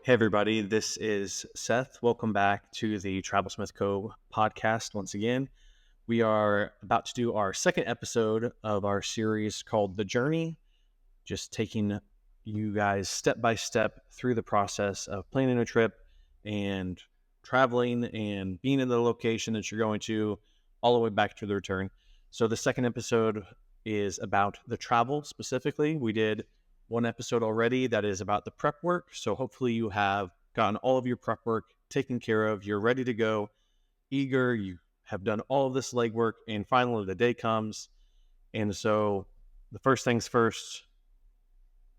Hey everybody, this is Seth. Welcome back to the Travel Co. podcast once again. We are about to do our second episode of our series called The Journey, just taking you guys step by step through the process of planning a trip and traveling and being in the location that you're going to all the way back to the return. So the second episode is about the travel specifically. We did one episode already that is about the prep work. So hopefully you have gotten all of your prep work taken care of. You're ready to go, eager. You have done all of this legwork, and finally the day comes. And so the first things first,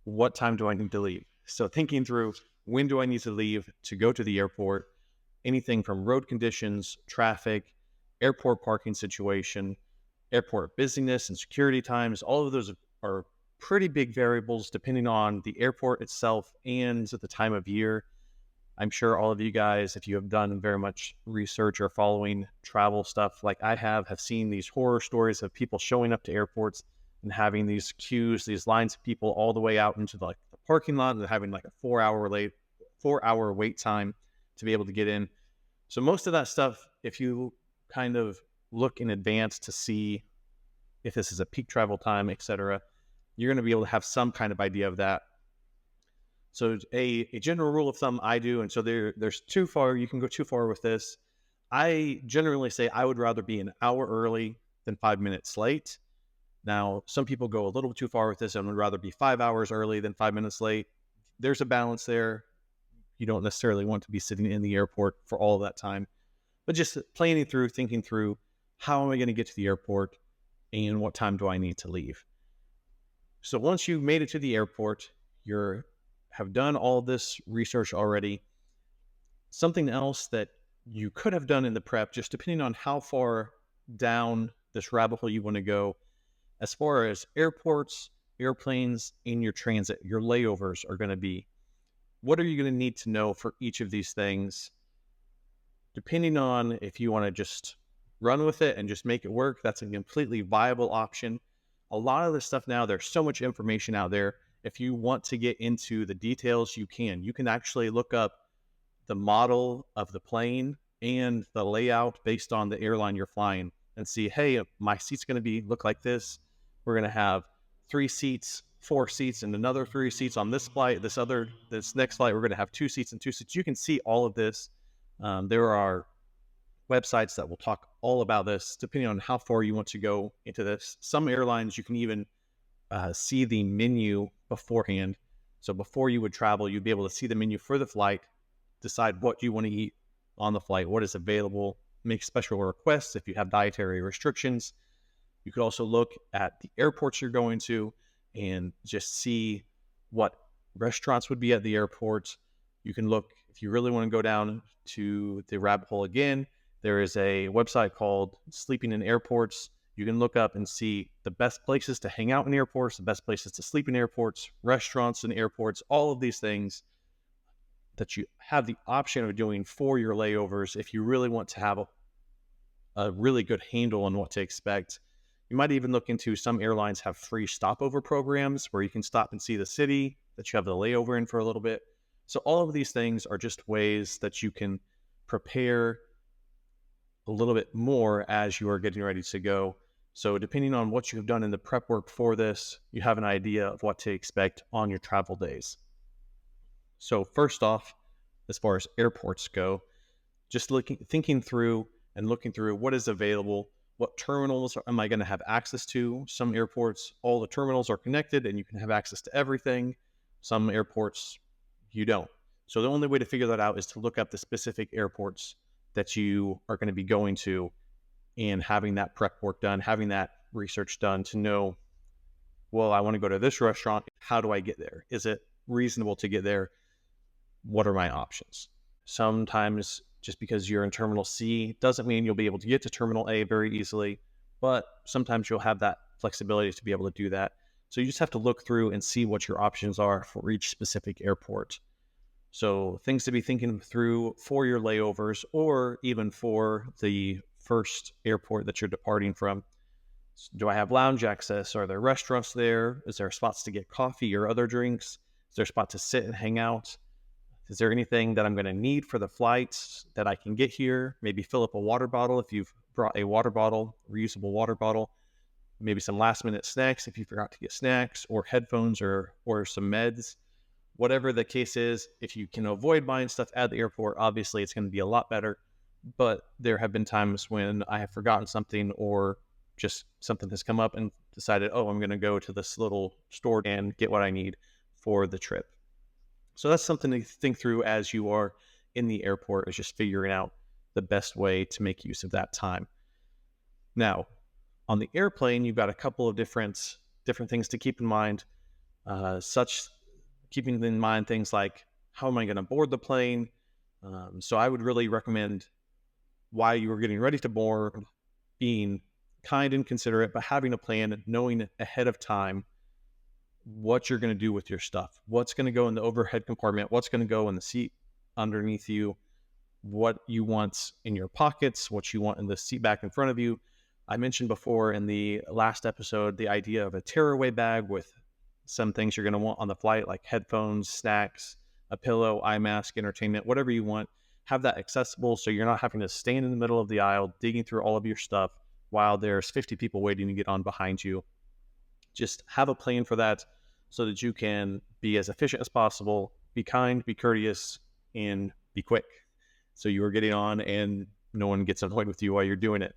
what time do I need to leave? So thinking through, when do I need to leave to go to the airport? Anything from road conditions, traffic, airport parking situation, airport busyness and security times. All of those are pretty big variables depending on the airport itself and the time of year. I'm sure all of you guys, if you have done very much research or following travel stuff like I have seen these horror stories of people showing up to airports and having these queues, these lines of people all the way out into the parking lot and having like a 4-hour wait time to be able to get in. So most of that stuff, if you kind of look in advance to see if this is a peak travel time, etc., you're going to be able to have some kind of idea of that. So a general rule of thumb I do, and so there's too far, you can go too far with this. I generally say I would rather be an hour early than 5 minutes late. Now, some people go a little too far with this and would rather be 5 hours early than 5 minutes late. There's a balance there. You don't necessarily want to be sitting in the airport for all of that time, but just planning through, thinking through, how am I going to get to the airport and what time do I need to leave? So once you've made it to the airport, you have done all this research already. Something else that you could have done in the prep, just depending on how far down this rabbit hole you want to go, as far as airports, airplanes, and your transit, your layovers are going to be. What are you going to need to know for each of these things? Depending on if you want to just run with it and just make it work, that's a completely viable option. A lot of this stuff now, there's so much information out there. If you want to get into the details, you can. You can actually look up the model of the plane and the layout based on the airline you're flying and see, hey, my seat's going to look like this. We're going to have 3 seats, 4 seats, and another 3 seats on this flight. This next flight, we're going to have 2 seats and 2 seats. You can see all of this. There are websites that will talk all about this, depending on how far you want to go into this. Some airlines, you can even see the menu beforehand. So before you would travel, you'd be able to see the menu for the flight, decide what you want to eat on the flight, what is available, make special requests if you have dietary restrictions. You could also look at the airports you're going to and just see what restaurants would be at the airport. You can look, if you really want to go down to the rabbit hole again, there is a website called Sleeping in Airports. You can look up and see the best places to hang out in airports, the best places to sleep in airports, restaurants in airports, all of these things that you have the option of doing for your layovers if you really want to have a really good handle on what to expect. You might even look into, some airlines have free stopover programs where you can stop and see the city that you have the layover in for a little bit. So all of these things are just ways that you can prepare a little bit more as you are getting ready to go. So depending on what you have done in the prep work for this, you have an idea of what to expect on your travel days. So first off, as far as airports go, just thinking through and looking through what is available, what terminals am I going to have access to. Some airports, all the terminals are connected and you can have access to everything. Some airports, you don't. So the only way to figure that out is to look up the specific airports that you are going to be going to and having that prep work done, having that research done to know, well, I want to go to this restaurant. How do I get there? Is it reasonable to get there? What are my options? Sometimes just because you're in Terminal C doesn't mean you'll be able to get to Terminal A very easily, but sometimes you'll have that flexibility to be able to do that. So you just have to look through and see what your options are for each specific airport. So things to be thinking through for your layovers, or even for the first airport that you're departing from. Do I have lounge access? Are there restaurants there? Is there spots to get coffee or other drinks? Is there a spot to sit and hang out? Is there anything that I'm going to need for the flights that I can get here? Maybe fill up a water bottle if you've brought a water bottle, reusable water bottle. Maybe some last minute snacks if you forgot to get snacks, or headphones, or some meds. Whatever the case is, if you can avoid buying stuff at the airport, obviously it's going to be a lot better. But there have been times when I have forgotten something, or just something has come up and decided, oh, I'm going to go to this little store and get what I need for the trip. So that's something to think through as you are in the airport, is just figuring out the best way to make use of that time. Now, on the airplane, you've got a couple of different things to keep in mind, keeping in mind things like, how am I going to board the plane? So I would really recommend, while you are getting ready to board, being kind and considerate, but having a plan, knowing ahead of time what you're going to do with your stuff, what's going to go in the overhead compartment, what's going to go in the seat underneath you, what you want in your pockets, what you want in the seat back in front of you. I mentioned before in the last episode the idea of a tearaway bag with some things you're going to want on the flight, like headphones, snacks, a pillow, eye mask, entertainment, whatever you want. Have that accessible so you're not having to stand in the middle of the aisle digging through all of your stuff while there's 50 people waiting to get on behind you. Just have a plan for that so that you can be as efficient as possible, be kind, be courteous, and be quick. So you are getting on and no one gets annoyed with you while you're doing it.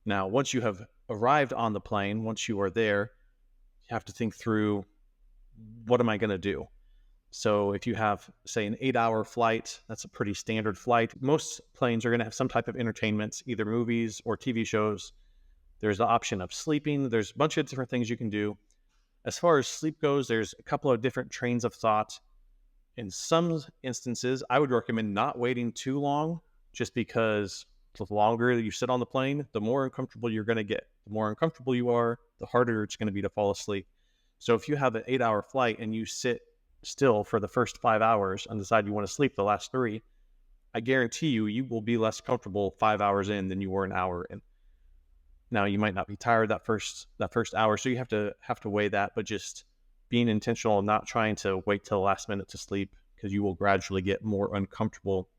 Now, once you have arrived on the plane, once you are there, you have to think through, what am I going to do? So if you have, say, an 8-hour flight, that's a pretty standard flight. Most planes are going to have some type of entertainment, either movies or TV shows. There's the option of sleeping. There's a bunch of different things you can do. As far as sleep goes, there's a couple of different trains of thought. In some instances, I would recommend not waiting too long, just because the longer you sit on the plane, the more uncomfortable you're going to get. The more uncomfortable you are, the harder it's going to be to fall asleep. So if you have an 8-hour flight and you sit still for the first 5 hours and decide you want to sleep the last 3, I guarantee you will be less comfortable 5 hours in than you were an hour in. Now, you might not be tired that first hour, so you have to weigh that, but just being intentional and not trying to wait till the last minute to sleep, because you will gradually get more uncomfortable.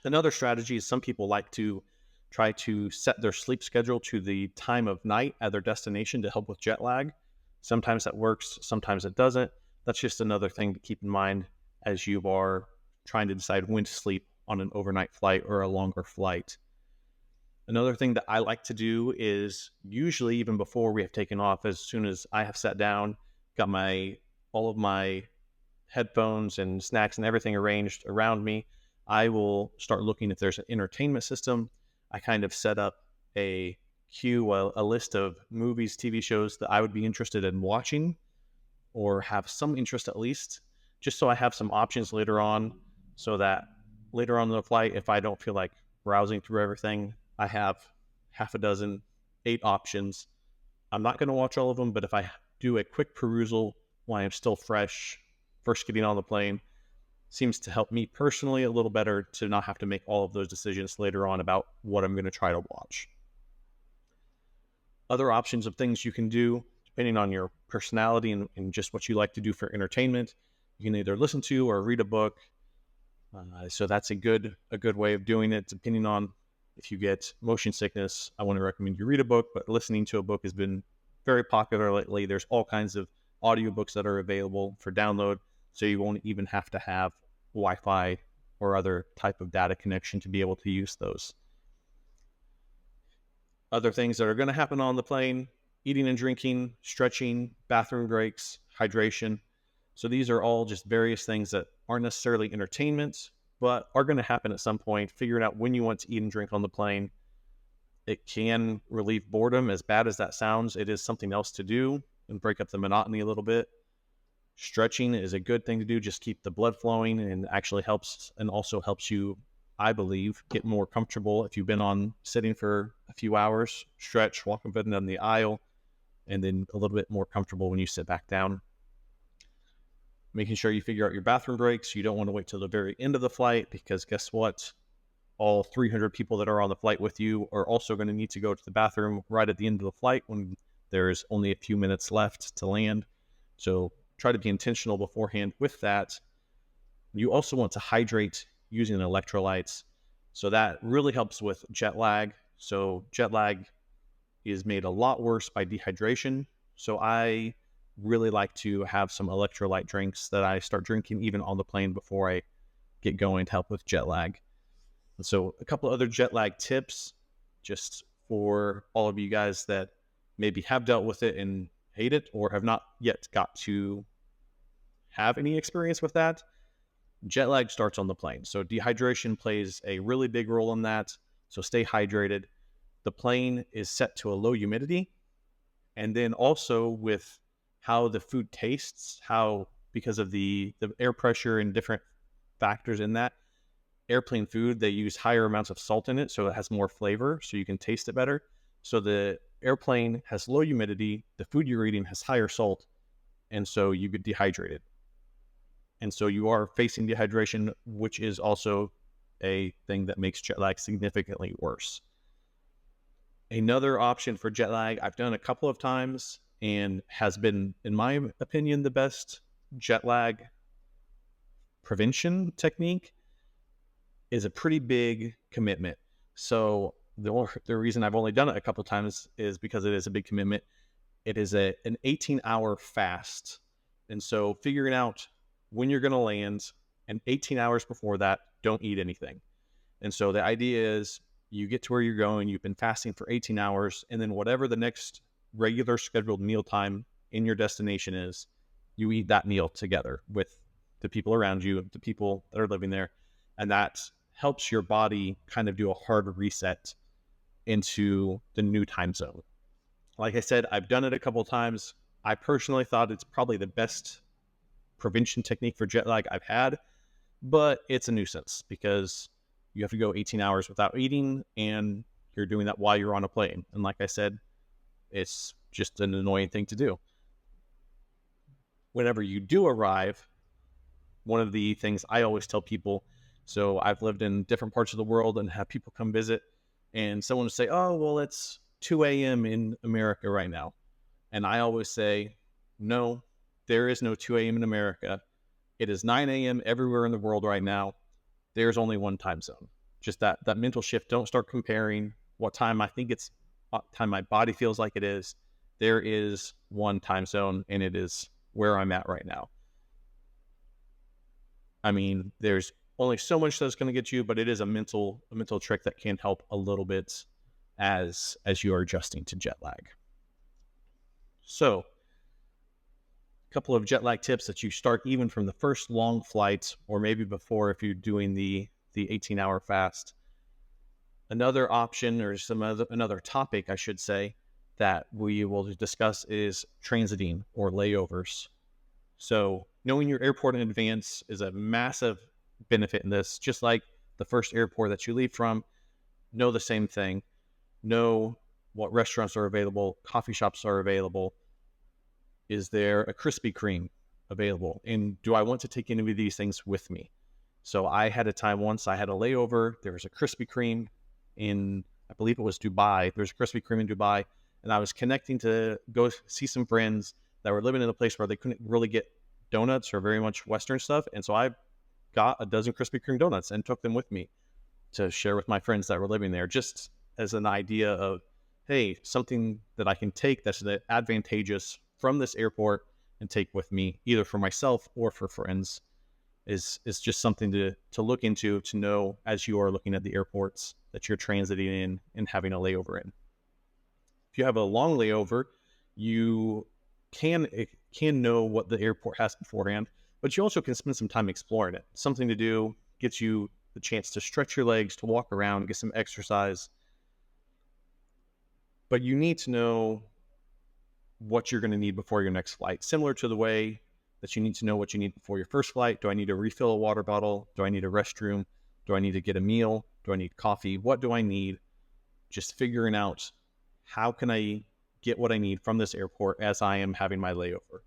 Another strategy is some people like to try to set their sleep schedule to the time of night at their destination to help with jet lag. Sometimes that works, sometimes it doesn't. That's just another thing to keep in mind as you are trying to decide when to sleep on an overnight flight or a longer flight. Another thing that I like to do is, usually even before we have taken off, as soon as I have sat down, got all of my headphones and snacks and everything arranged around me, I will start looking if there's an entertainment system. I kind of set up a list of movies, TV shows that I would be interested in watching, or have some interest at least, just so I have some options later on, so that later on in the flight, if I don't feel like browsing through everything, I have half a dozen, 8 options. I'm not going to watch all of them, but if I do a quick perusal while I'm still fresh, first getting on the plane, seems to help me personally a little better to not have to make all of those decisions later on about what I'm going to try to watch. Other options of things you can do, depending on your personality and just what you like to do for entertainment, you can either listen to or read a book. So that's a good way of doing it. Depending on if you get motion sickness, I want to recommend you read a book, but listening to a book has been very popular lately. There's all kinds of audiobooks that are available for download, so you won't even have to have Wi-Fi or other type of data connection to be able to use those. Other things that are going to happen on the plane: eating and drinking, stretching, bathroom breaks, hydration. So these are all just various things that aren't necessarily entertainment, but are going to happen at some point. Figuring out when you want to eat and drink on the plane. It can relieve boredom. As bad as that sounds, it is something else to do and break up the monotony a little bit. Stretching is a good thing to do. Just keep the blood flowing, and actually helps you, I believe, get more comfortable. If you've been sitting for a few hours, stretch, walk up and down the aisle, and then a little bit more comfortable when you sit back down. Making sure you figure out your bathroom breaks. You don't want to wait till the very end of the flight, because guess what? All 300 people that are on the flight with you are also going to need to go to the bathroom right at the end of the flight when there's only a few minutes left to land. So try to be intentional beforehand with that. You also want to hydrate using electrolytes. So that really helps with jet lag. So jet lag is made a lot worse by dehydration. So I really like to have some electrolyte drinks that I start drinking even on the plane before I get going to help with jet lag. And so a couple of other jet lag tips, just for all of you guys that maybe have dealt with it and hate it, or have not yet got to have any experience with that. Jet lag starts on the plane. So dehydration plays a really big role in that. So stay hydrated. The plane is set to a low humidity. And then also with how the food tastes, because of the air pressure and different factors in that, airplane food, they use higher amounts of salt in it, so it has more flavor, so you can taste it better. So the airplane has low humidity, the food you're eating has higher salt, and so you get dehydrated. And so you are facing dehydration, which is also a thing that makes jet lag significantly worse. Another option for jet lag I've done a couple of times and has been, in my opinion, the best jet lag prevention technique is a pretty big commitment. So the reason I've only done it a couple of times is because it is a big commitment. It is an 18-hour fast. And so figuring out when you're going to land, and 18 hours before that, don't eat anything. And so the idea is you get to where you're going, you've been fasting for 18 hours, and then whatever the next regular scheduled mealtime in your destination is, you eat that meal together with the people around you, the people that are living there. And that helps your body kind of do a hard reset into the new time zone. Like I said, I've done it a couple of times. I personally thought it's probably the best prevention technique for jet lag I've had, but it's a nuisance because you have to go 18 hours without eating, and you're doing that while you're on a plane. And like I said, it's just an annoying thing to do. Whenever you do arrive, one of the things I always tell people, so I've lived in different parts of the world and have people come visit, and someone will say, oh, well, it's 2 a.m. in America right now. And I always say, no, there is no 2 a.m. in America. It is 9 a.m. everywhere in the world right now. There's only one time zone. Just that mental shift. Don't start comparing what time I think it's, what time my body feels like it is. There is one time zone, and it is where I'm at right now. I mean, there's only so much that's going to get you, but it is a mental trick that can help a little bit as you are adjusting to jet lag. So, a couple of jet lag tips that you start even from the first long flight, or maybe before if you're doing the 18-hour fast. Another option, or another topic, I should say, that we will discuss is transiting or layovers. So knowing your airport in advance is a massive benefit in this. Just like the first airport that you leave from, know the same thing. Know what restaurants are available, coffee shops are available. Is there a Krispy Kreme available? And do I want to take any of these things with me? So I had a time once, I had a layover. There was a Krispy Kreme in, I believe it was Dubai. There's a Krispy Kreme in Dubai. And I was connecting to go see some friends that were living in a place where they couldn't really get donuts or very much Western stuff. And so I got a dozen Krispy Kreme donuts and took them with me to share with my friends that were living there, just as an idea of, hey, something that I can take that's advantageous from this airport and take with me, either for myself or for friends, is just something to look into, to know as you are looking at the airports that you're transiting in and having a layover in. If you have a long layover, you can know what the airport has beforehand, but you also can spend some time exploring it. Something to do, gets you the chance to stretch your legs, to walk around, get some exercise. But you need to know what you're going to need before your next flight, similar to the way that you need to know what you need before your first flight. Do I need to refill a water bottle? Do I need a restroom? Do I need to get a meal? Do I need coffee? What do I need? Just figuring out, how can I get what I need from this airport as I am having my layover.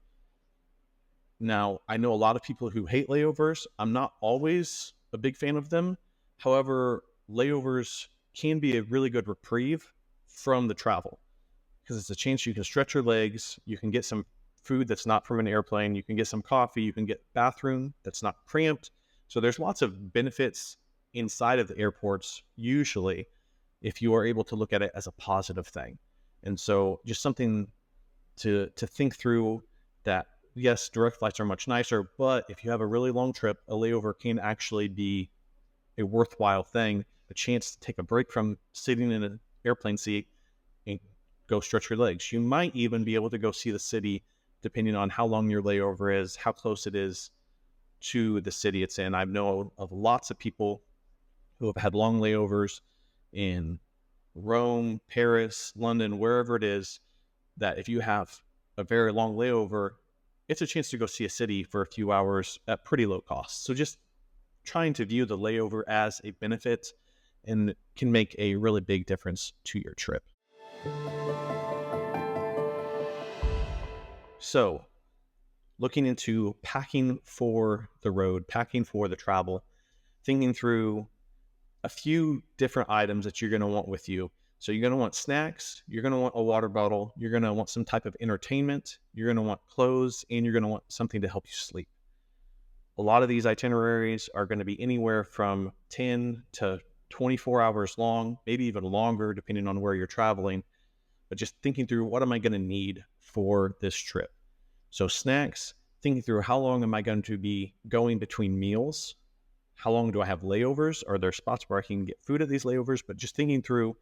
Now, I know a lot of people who hate layovers. I'm not always a big fan of them. However, layovers can be a really good reprieve from the travel, because it's a chance you can stretch your legs, you can get some food that's not from an airplane, you can get some coffee, you can get bathroom that's not cramped, So there's lots of benefits inside of the airports, usually, if you are able to look at it as a positive thing. And so just something to think through, that yes, direct flights are much nicer, but if you have a really long trip, a layover can actually be a worthwhile thing, a chance to take a break from sitting in an airplane seat and go stretch your legs. You might even be able to go see the city depending on how long your layover is, how close it is to the city it's in. I know of lots of people who have had long layovers in Rome, Paris, London, wherever it is, that if you have a very long layover, it's a chance to go see a city for a few hours at pretty low cost. So just trying to view the layover as a benefit and can make a really big difference to your trip. So looking into packing for the road, packing for the travel, thinking through a few different items that you're going to want with you. So you're going to want snacks, you're going to want a water bottle, you're going to want some type of entertainment, you're going to want clothes, and you're going to want something to help you sleep. A lot of these itineraries are going to be anywhere from 10 to 24 hours long, maybe even longer, depending on where you're traveling. But just thinking through, what am I going to need for this trip? So snacks, thinking through, how long am I going to be going between meals? How long do I have layovers? Are there spots where I can get food at these layovers? But just thinking through,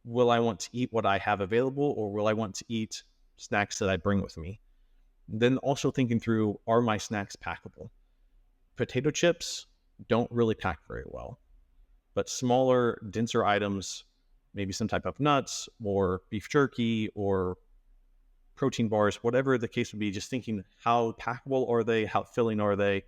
will I want to eat what I have available, or will I want to eat snacks that I bring with me? Then also thinking through, are my snacks packable? Potato chips don't really pack very well, but smaller, denser items, maybe some type of nuts or beef jerky or protein bars, whatever the case would be, just thinking, how packable are they? How filling are they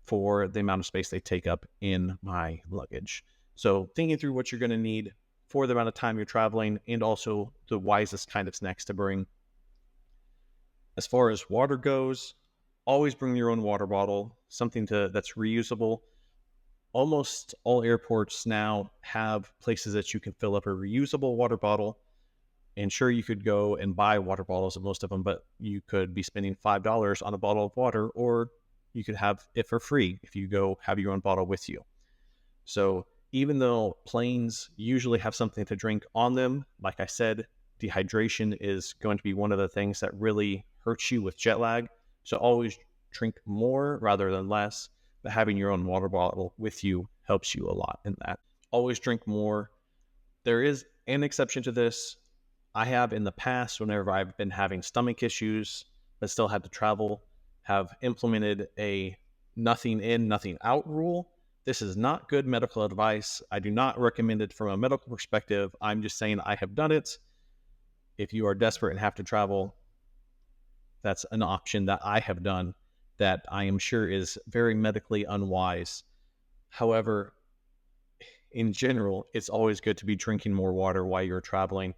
for the amount of space they take up in my luggage? So thinking through what you're going to need for the amount of time you're traveling, and also the wisest kind of snacks to bring. As far as water goes, always bring your own water bottle, something that's reusable. Almost all airports now have places that you can fill up a reusable water bottle. And sure, you could go and buy water bottles at most of them, but you could be spending $5 on a bottle of water, or you could have it for free if you go have your own bottle with you. So even though planes usually have something to drink on them, like I said, dehydration is going to be one of the things that really hurts you with jet lag. So always drink more rather than less, but having your own water bottle with you helps you a lot in that. Always drink more. There is an exception to this. I have in the past, whenever I've been having stomach issues but still had to travel, have implemented a nothing in, nothing out rule. This is not good medical advice. I do not recommend it from a medical perspective. I'm just saying I have done it. If you are desperate and have to travel, that's an option that I have done that I am sure is very medically unwise. However, in general, it's always good to be drinking more water while you're traveling.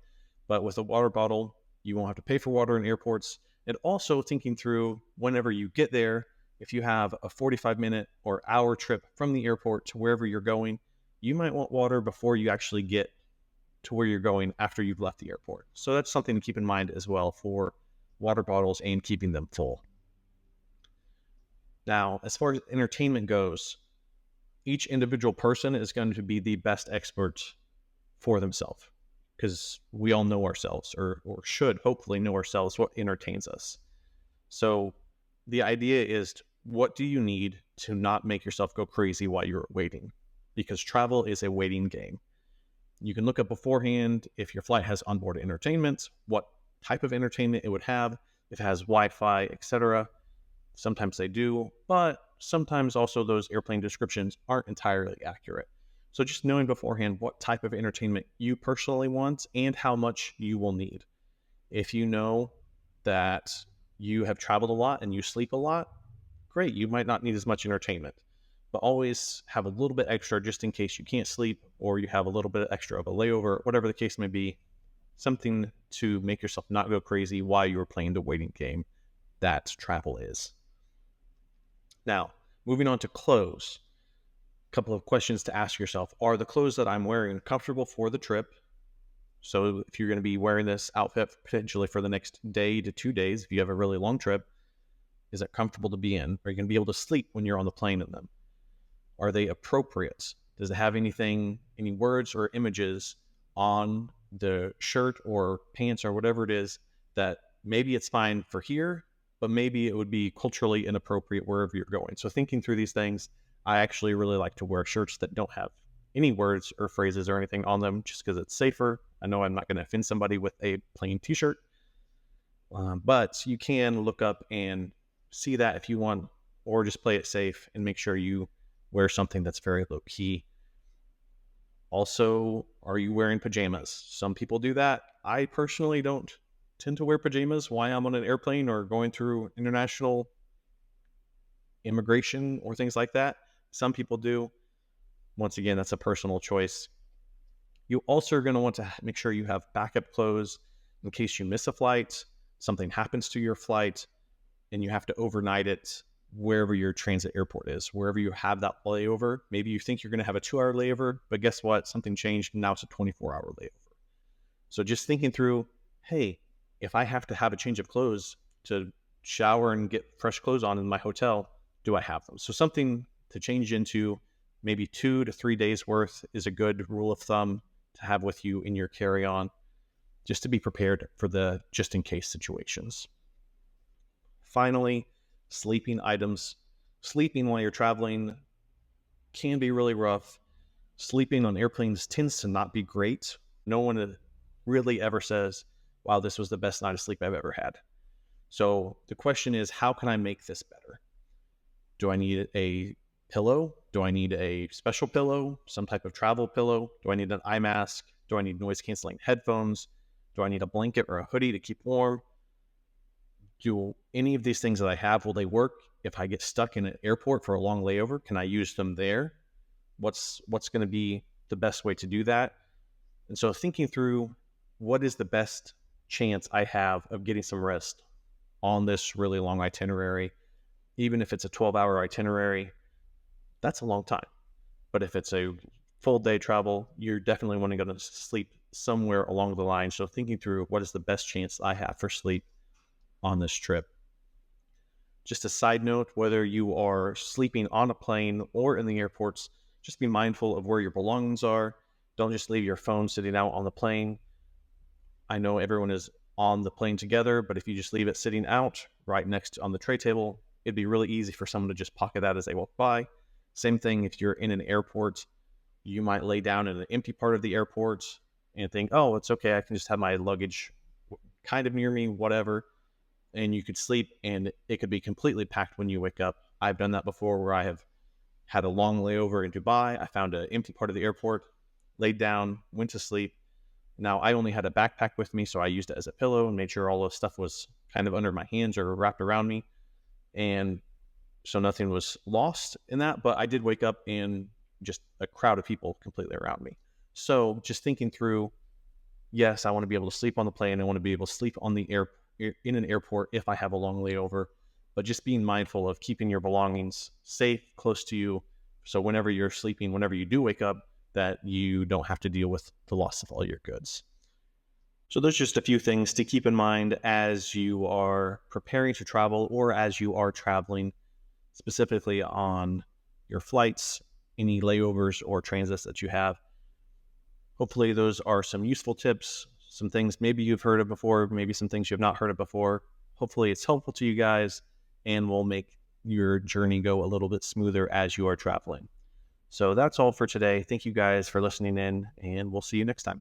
But with a water bottle, you won't have to pay for water in airports. And also thinking through, whenever you get there, if you have a 45-minute or hour trip from the airport to wherever you're going, you might want water before you actually get to where you're going after you've left the airport. So that's something to keep in mind as well for water bottles and keeping them full. Now, as far as entertainment goes, each individual person is going to be the best expert for themselves, because we all know ourselves, or should hopefully know ourselves, what entertains us. So the idea is, what do you need to not make yourself go crazy while you're waiting? Because travel is a waiting game. You can look up beforehand if your flight has onboard entertainment, what type of entertainment it would have, if it has Wi-Fi, etc. Sometimes they do, but sometimes also those airplane descriptions aren't entirely accurate. So just knowing beforehand what type of entertainment you personally want and how much you will need. If you know that you have traveled a lot and you sleep a lot, great, you might not need as much entertainment. But always have a little bit extra just in case you can't sleep, or you have a little bit extra of a layover, whatever the case may be, something to make yourself not go crazy while you're playing the waiting game that travel is. Now, moving on to clothes. A couple of questions to ask yourself. Are the clothes that I'm wearing comfortable for the trip? So if you're going to be wearing this outfit potentially for the next day to 2 days, if you have a really long trip, Is it comfortable to be in? Are you going to be able to sleep when you're on the plane in them? Are they appropriate? Does it have any words or images on the shirt or pants or whatever it is that maybe it's fine for here, but maybe it would be culturally inappropriate wherever you're going? So thinking through these things, I actually really like to wear shirts that don't have any words or phrases or anything on them, just because it's safer. I know I'm not going to offend somebody with a plain t-shirt, but you can look up and see that if you want, or just play it safe and make sure you wear something that's very low key. Also, are you wearing pajamas? Some people do that. I personally don't tend to wear pajamas while I'm on an airplane or going through international immigration or things like that. Some people do. Once again, that's a personal choice. You also are going to want to make sure you have backup clothes in case you miss a flight, something happens to your flight, and you have to overnight it wherever your transit airport is, wherever you have that layover. Maybe you think you're going to have a 2-hour layover, but guess what? Something changed, and now it's a 24-hour layover. So just thinking through, hey, if I have to have a change of clothes to shower and get fresh clothes on in my hotel, do I have them? So something to change into maybe 2 to 3 days worth is a good rule of thumb to have with you in your carry-on, just to be prepared for the just in case situations. Finally, sleeping items. Sleeping while you're traveling can be really rough. Sleeping on airplanes tends to not be great. No one really ever says, wow, this was the best night of sleep I've ever had. So the question is, how can I make this better? Do I need a pillow? Do I need a special pillow? Some type of travel pillow? Do I need an eye mask? Do I need noise canceling headphones? Do I need a blanket or a hoodie to keep warm? Do any of these things that I have, will they work if I get stuck in an airport for a long layover? Can I use them there? What's going to be the best way to do that? And so thinking through, what is the best chance I have of getting some rest on this really long itinerary? Even if it's a 12-hour itinerary, that's a long time. But if it's a full day travel, you're definitely going to sleep somewhere along the line. So thinking through, what is the best chance I have for sleep on this trip? Just a side note, whether you are sleeping on a plane or in the airports, just be mindful of where your belongings are. Don't just leave your phone sitting out on the plane. I know everyone is on the plane together, but if you just leave it sitting out right next on the tray table, it'd be really easy for someone to just pocket that as they walk by. Same thing if you're in an airport, you might lay down in an empty part of the airport and think, oh, it's okay, I can just have my luggage kind of near me, whatever. And you could sleep and it could be completely packed when you wake up. I've done that before where I have had a long layover in Dubai. I found an empty part of the airport, laid down, went to sleep. Now I only had a backpack with me, so I used it as a pillow and made sure all the stuff was kind of under my hands or wrapped around me. And so nothing was lost in that, but I did wake up in just a crowd of people completely around me. So just thinking through, yes, I want to be able to sleep on the plane. I want to be able to sleep on the in an airport if I have a long layover, but just being mindful of keeping your belongings safe, close to you. So whenever you're sleeping, whenever you do wake up, that you don't have to deal with the loss of all your goods. So there's just a few things to keep in mind as you are preparing to travel or as you are traveling, specifically on your flights, any layovers or transits that you have. Hopefully those are some useful tips, some things maybe you've heard of before, maybe some things you've not heard of before. Hopefully it's helpful to you guys and will make your journey go a little bit smoother as you are traveling. So that's all for today. Thank you guys for listening in, and we'll see you next time.